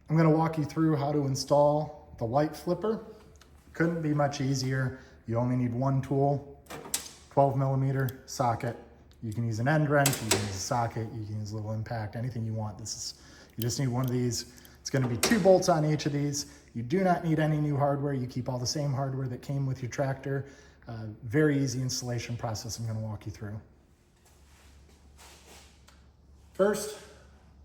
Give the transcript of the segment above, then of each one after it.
I'm gonna walk you through how to install the light flipper. Couldn't be much easier. You only need one tool, 12mm socket. You can use an end wrench, you can use a socket, you can use a little impact, anything you want. You just need one of these. It's gonna be 2 bolts on each of these. You do not need any new hardware. You keep all the same hardware that came with your tractor. Very easy installation process I'm gonna walk you through. First,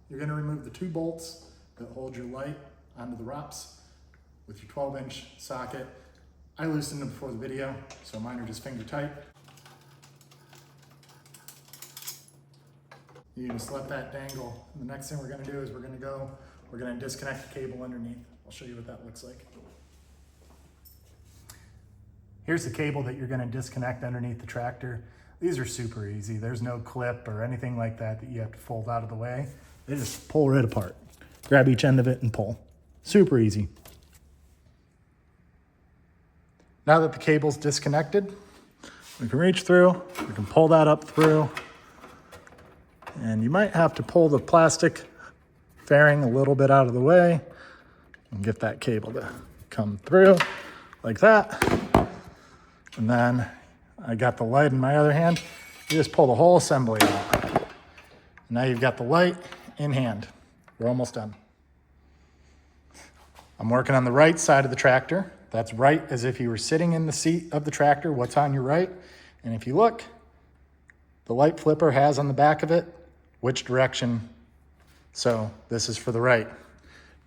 you're gonna remove the 2 bolts that hold your light onto the ROPS with your 12-inch socket. I loosened them before the video, so mine are just finger tight. You just let that dangle. And the next thing we're gonna do is we're gonna disconnect the cable underneath. I'll show you what that looks like. Here's the cable that you're gonna disconnect underneath the tractor. These are super easy. There's no clip or anything like that that you have to fold out of the way. They just pull right apart. Grab each end of it and pull. Super easy. Now that the cable's disconnected, we can reach through, we can pull that up through, and you might have to pull the plastic fairing a little bit out of the way and get that cable to come through like that. And then I got the light in my other hand. You just pull the whole assembly out. Now you've got the light in hand. We're almost done. I'm working on the right side of the tractor. That's right as if you were sitting in the seat of the tractor, what's on your right. And if you look, the light flipper has on the back of it which direction. So this is for the right.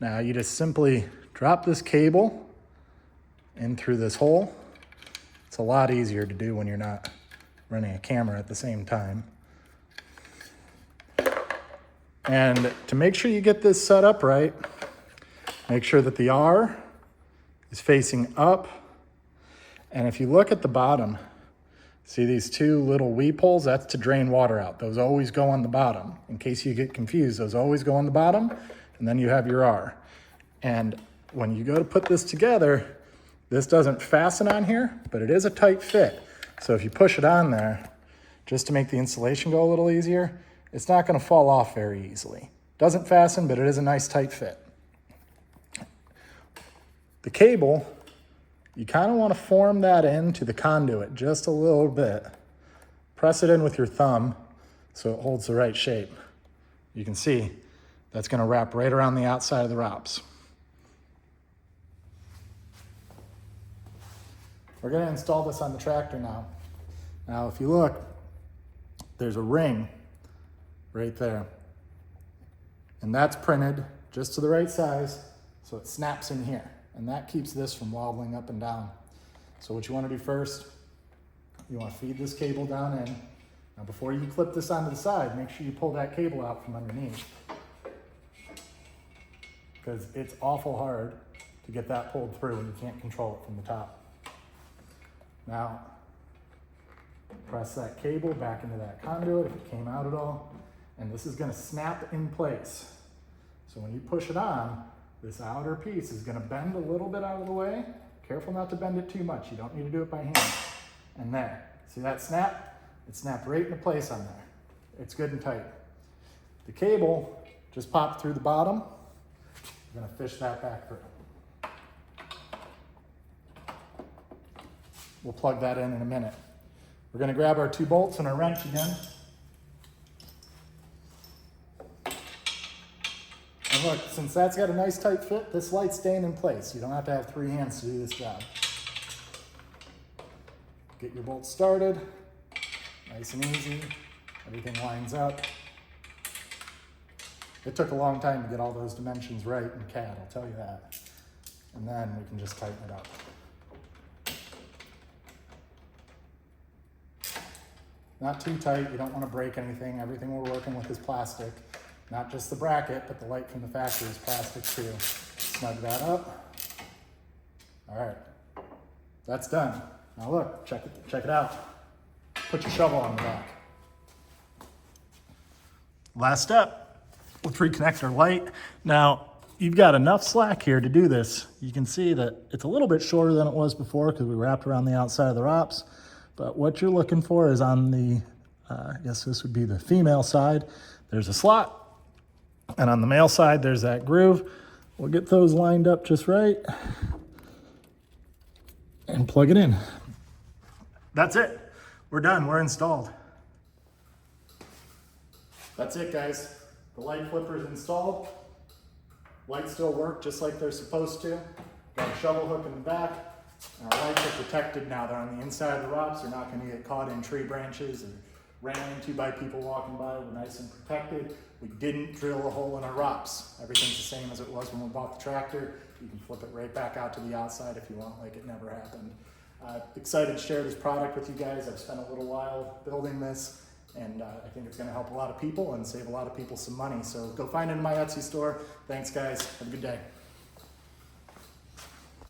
Now you just simply drop this cable in through this hole. It's a lot easier to do when you're not running a camera at the same time. And to make sure you get this set up right, make sure that the R is facing up. And if you look at the bottom, see these 2 little weep holes? That's to drain water out. Those always go on the bottom. In case you get confused, those always go on the bottom, and then you have your R. And when you go to put this together, this doesn't fasten on here, but it is a tight fit. So if you push it on there, just to make the installation go a little easier, it's not gonna fall off very easily. Doesn't fasten, but it is a nice tight fit. The cable, you kind of want to form that into the conduit just a little bit. Press it in with your thumb so it holds the right shape. You can see that's going to wrap right around the outside of the ROPS. We're going to install this on the tractor now. Now, if you look, there's a ring right there. And that's printed just to the right size, so it snaps in here. And that keeps this from wobbling up and down. So what you want to do first, you want to feed this cable down in. Now before you clip this onto the side, make sure you pull that cable out from underneath, because it's awful hard to get that pulled through and you can't control it from the top. Now, press that cable back into that conduit if it came out at all, and this is going to snap in place. So when you push it on, this outer piece is going to bend a little bit out of the way. Careful not to bend it too much. You don't need to do it by hand. And there. See that snap? It snapped right into place on there. It's good and tight. The cable just popped through the bottom. We're going to fish that back through. We'll plug that in a minute. We're going to grab our 2 bolts and our wrench again. And look, since that's got a nice tight fit, this light's staying in place. You don't have to have 3 hands to do this job. Get your bolts started, nice and easy. Everything lines up. It took a long time to get all those dimensions right in CAD, I'll tell you that. And then we can just tighten it up. Not too tight, you don't want to break anything. Everything we're working with is plastic. Not just the bracket, but the light from the factory is plastic too. Snug that up. All right, that's done. Now look, check it out. Put your shovel on the back. Last step, let's reconnect our light. Now, you've got enough slack here to do this. You can see that it's a little bit shorter than it was before because we wrapped around the outside of the ROPS. But what you're looking for is on the, I guess this would be the female side, there's a slot. And on the male side, there's that groove. We'll get those lined up just right and plug it in. That's it. We're done. We're installed. That's it, guys. The light flipper is installed. Lights still work just like they're supposed to. Got a shovel hook in the back. And our lights are protected now. They're on the inside of the ROPS. They're not going to get caught in tree branches or ran into by people walking by. We're nice and protected. We didn't drill a hole in our ROPS. Everything's the same as it was when we bought the tractor. You can flip it right back out to the outside if you want, like it never happened. Excited to share this product with you guys. I've spent a little while building this, and I think it's going to help a lot of people and save a lot of people some money. So go find it in my Etsy store. Thanks, guys. Have a good day.